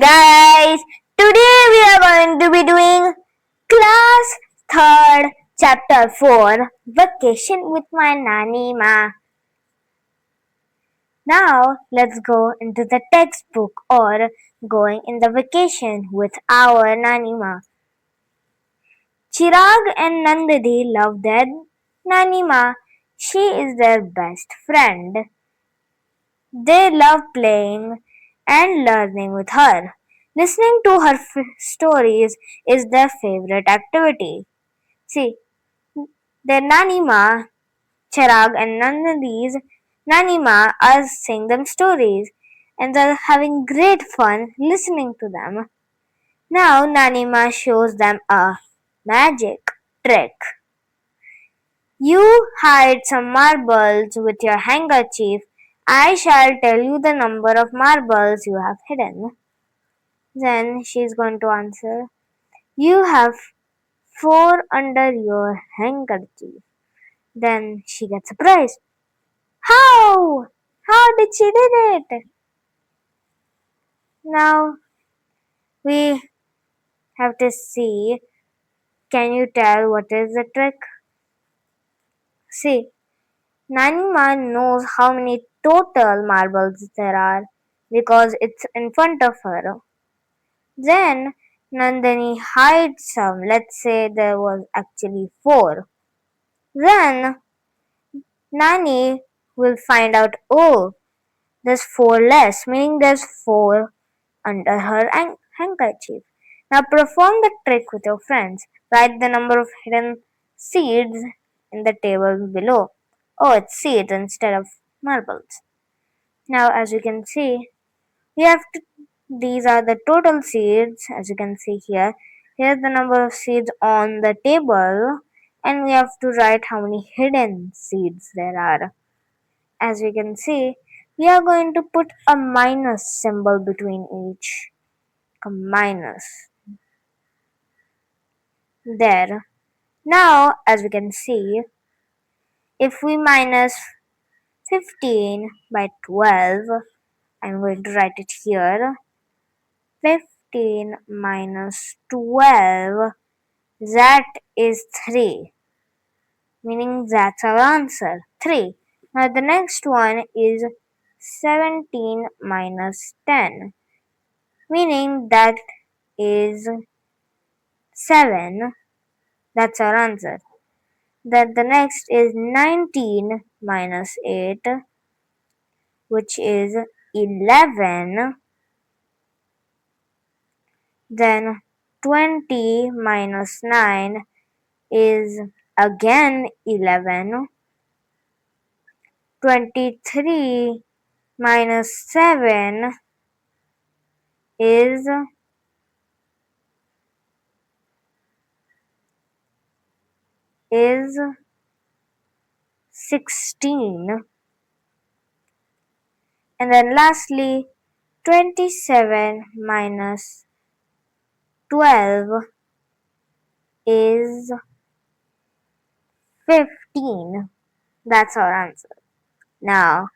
guys, today we are going to be doing class 3rd chapter 4 Vacation with My Nani Maa. Now let's go into the textbook or going in the vacation with our Nani Maa. Chirag and Nandini love their Nani Maa. She is their best friend. They love playing and learning with her. Listening to her stories is their favorite activity. See, their Nani Maa, Chirag and Nandini's Nani Maa are saying them stories and they're having great fun listening to them. Now Nani Maa shows them a magic trick. You hide some marbles with your handkerchief. I shall tell you the number of marbles you have hidden. Then she's going to answer, you have 4 under your handkerchief. Then she gets surprised. How? How did she did it? Now we have to see. Can you tell what is the trick? See, Nani Maa knows how many total marbles there are because it's in front of her. Then Nandini hides some. Let's say there was actually 4. Then Nani will find out, oh, there's 4 less, meaning there's 4 under her handkerchief. Now perform the trick with your friends. Write the number of hidden seeds in the table below. Oh, it's seeds instead of marbles. Now, as you can see, we have to, these are the total seeds, as you can see here. Here's the number of seeds on the table, and we have to write how many hidden seeds there are. As we can see, we are going to put a minus symbol between each. A minus. There. Now, as we can see, if we minus 15 by 12, I'm going to write it here. 15 minus 12, that is 3. Meaning that's our answer, 3. Now the next one is 17 minus 10. Meaning that is 7. That's our answer. Then the next is 19 minus 8, which is 11. Then 20 minus 9 is again 11. 23 minus 7 is 16. And then lastly, 27 minus 12 is 15. That's our answer. Now,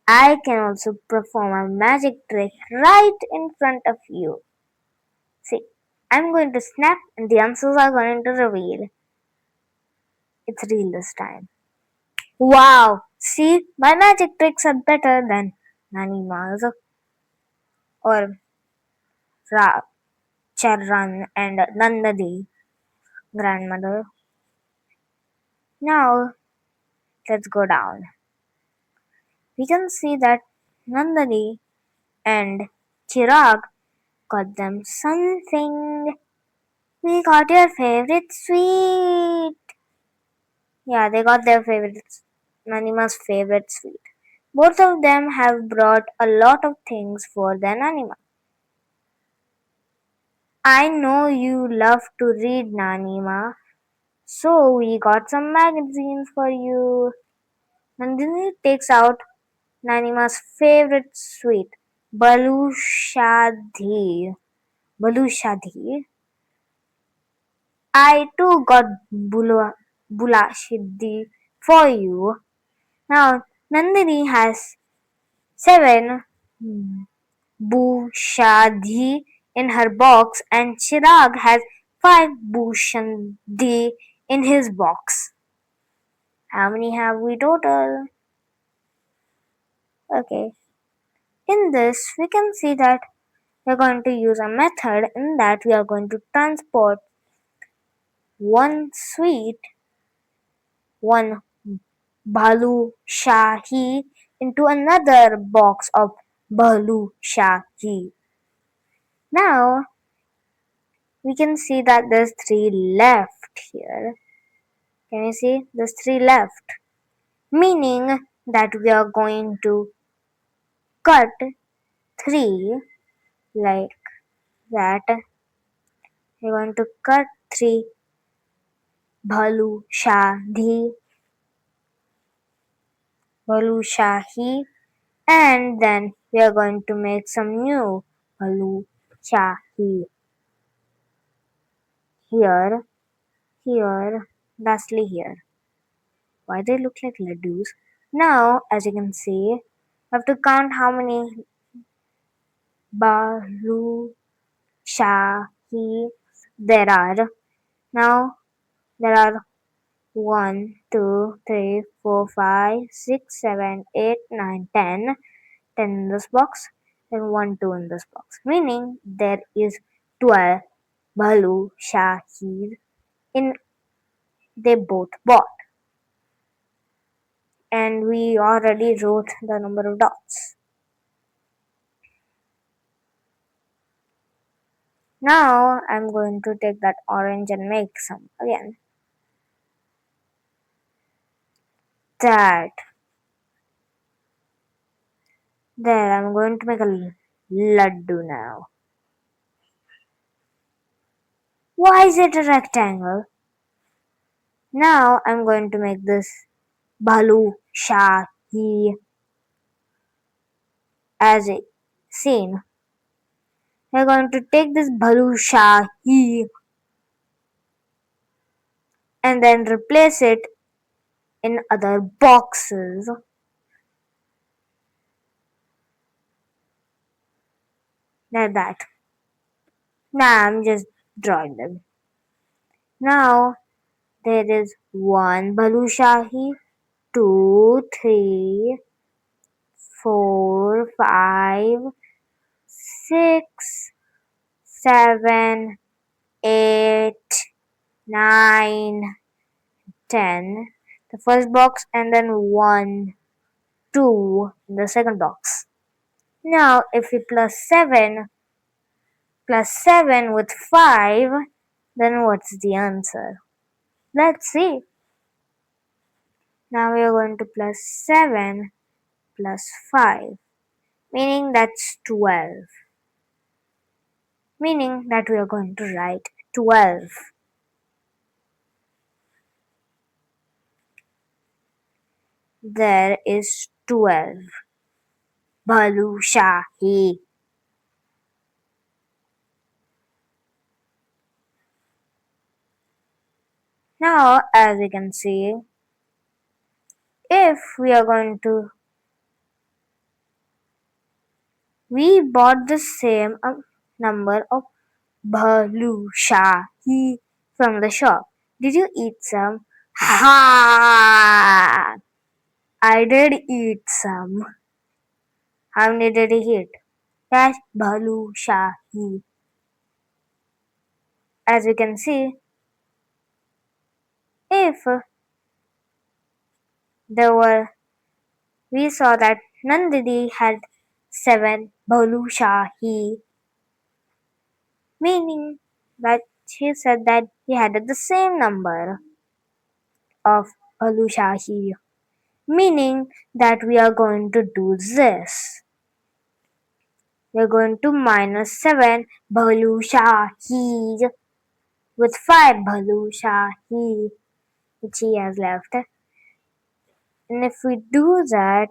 I can also perform a magic trick right in front of you. See, I'm going to snap and the answers are going to reveal. It's real this time. Wow! See, my magic tricks are better than Nani Maa's or Charan and Nandadi grandmother. Now, let's go down. We can see that Nandani and Chirag got them something. We got your favorite sweet. Yeah, they got their favorite, Nanima's favorite sweet. Both of them have brought a lot of things for their Nanima. I know you love to read, Nanima, so we got some magazines for you. Nandini takes out Nanima's favorite sweet, Balushadhi. Balushadhi. I too got Bulashidhi for you. Now, Nandini has 7 Bushadhi in her box and Chirag has 5 Bushadhi in his box. How many have we total? Okay. In this, we can see that we're going to use a method in that we are going to transport one sweet, one Balu Shahi into another box of Balu Shahi. Now we can see that there's 3 left here. Can you see? There's 3 left. Meaning that we are going to cut 3 like that. We're going to cut 3 Balu Shahi, and then we are going to make some new Balu Shahi here, here, lastly here. Why they look like laddus? Now, as you can see, I have to count how many Balu Shahi there are. Now, there are 1, 2, 3, 4, 5, 6, 7, 8, 9, 10. 10 in this box and 1, 2 in this box. Meaning there is 12 Balu Shahis in they both bought. And we already wrote the number of dots. Now I'm going to take that orange and make some again. That. There, I'm going to make a laddu now. Why is it a rectangle? Now I'm going to make this Balu Shahi as a scene. We're going to take this Balu Shahi and then replace it in other boxes like that. Now I'm just drawing them. Now there is 1 Balu Shahi, 2, 3, 4, 5, 6, 7, 8, 9, 10. The first box and then 1, 2 in the second box. Now if we plus 7 with 5, then what's the answer? Let's see. Now we are going to plus 7 plus 5, meaning that's 12. Meaning that we are going to write 12. There is 12. Balu Shahi. Now, as you can see, if we are going to, we bought the same number of Balu Shahi from the shop. Did you eat some? Ha! I did eat some. How many did he eat? That's Balu Shahi. As you can see, if there were, we saw that Nandini had 7 Balu Shahi, meaning that she said that he had the same number of Balu Shahi, meaning that we are going to do this. We are going to minus 7 Balu Shahi with 5 Balu Shahi which he has left. And if we do that,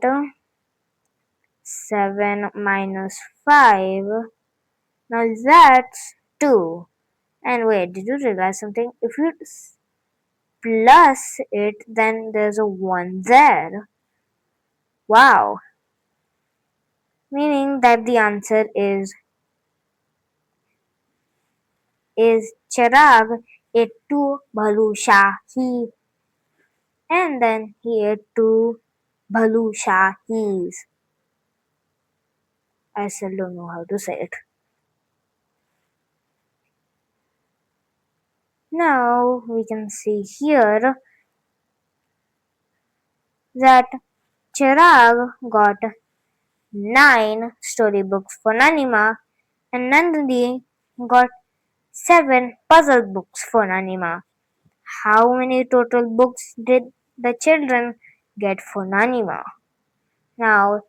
7 minus 5, now that's 2. And wait, did you realize something? If you plus it, then there's a 1 there. Wow. meaning that the answer is Chirag ate two balushahis and then he ate two balushahis. I still don't know how to say it. Now we can see here that Chirag got 9 storybooks for Nani Maa and Nandini got 7 puzzle books for Nani Maa. How many total books did the children get for Nani Maa? Now,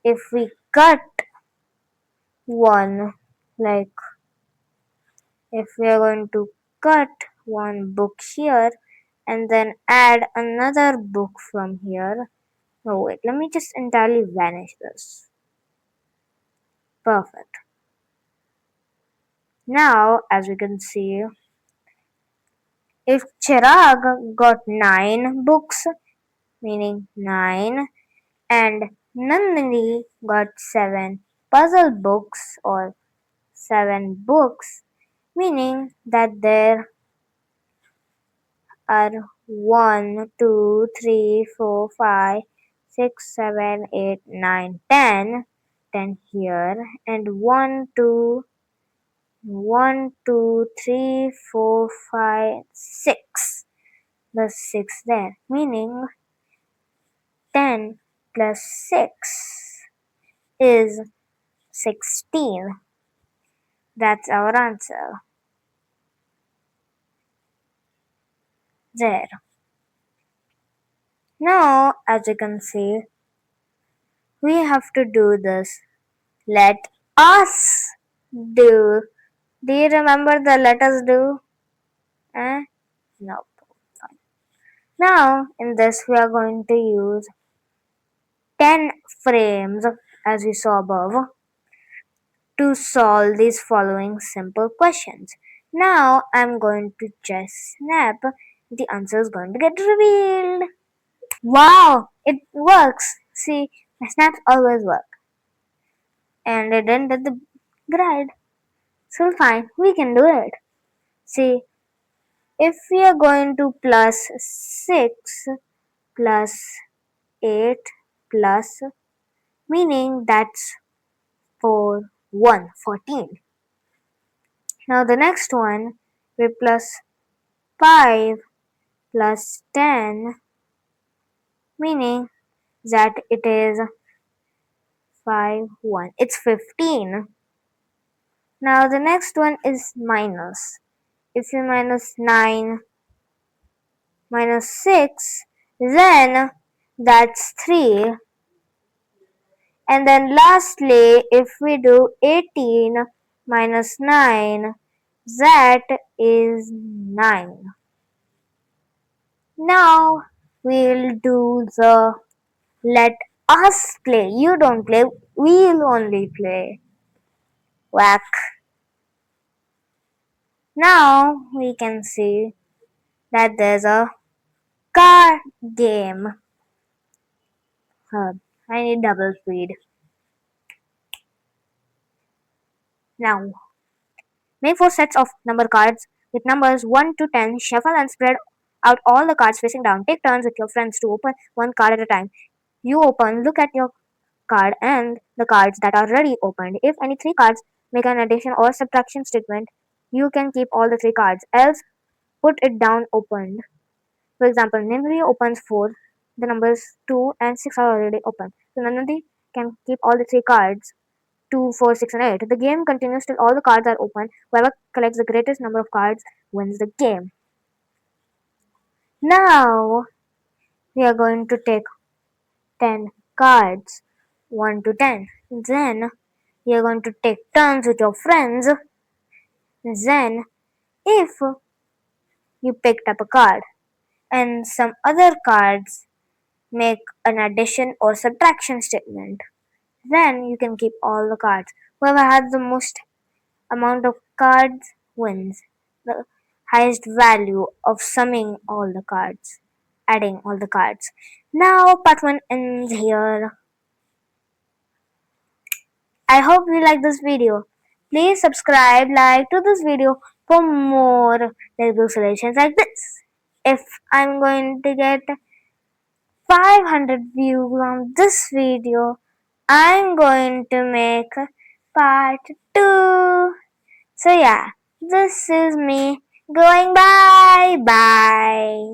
if we cut one, like if we are going to cut one book here and then add another book from here. No, wait, let me just entirely vanish this. Perfect. Now, as we can see, if Chirag got 9 books, meaning 9, and Nandini got 7 puzzle books or 7 books, meaning that there are 1, 2, 3, 4, 5, 6, 7, 8, 9, 10 here, and 1, 2, 1, 2, 3, 4, 5, 6. The 6 there, meaning 10 plus 6 is 16. That's our answer. There. Now, as you can see, we have to do this. Let us do. Do you remember the let us do? Eh? Nope. Now, in this, we are going to use 10 frames, as we saw above, to solve these following simple questions. Now, I'm going to just snap. The answer is going to get revealed. Wow, it works. See, my snaps always work. And it didn't get the grade. So fine, we can do it. See, if we are going to plus 6 plus 8 plus, meaning that's 4, 1, 14. Now the next one, we plus 5 plus 10, meaning that it is 5, 1. It's 15. Now the next one is minus. If you minus 9 minus 6, then that's 3. And then lastly, if we do 18 minus 9, that is 9. Now we'll do the let us play. You don't play, we'll only play. Whack. Now we can see that there's a card game. I need double speed. Now, make 4 sets of number cards with numbers 1 to 10. Shuffle and spread out all the cards facing down. Take turns with your friends to open one card at a time. You open, look at your card and the cards that are already opened. If any 3 cards make an addition or subtraction statement, you can keep all the 3 cards. Else, put it down opened. For example, Nimri opens 4. The numbers 2 and 6 are already open. So Nanadi can keep all the 3 cards. 2, 4, 6, and 8. The game continues till all the cards are open. Whoever collects the greatest number of cards wins the game. Now, we are going to take 10 cards, 1 to 10. Then, we are going to take turns with your friends. Then, if you picked up a card and some other cards make an addition or subtraction statement, then you can keep all the cards. Whoever has the most amount of cards wins. The highest value of summing all the cards, adding all the cards. Now part 1 ends here. I hope you like this video. Please subscribe, like to this video for more lyrical solutions like this. If I'm going to get 500 views on this video, I'm going to make part 2. So yeah, this is me going bye bye.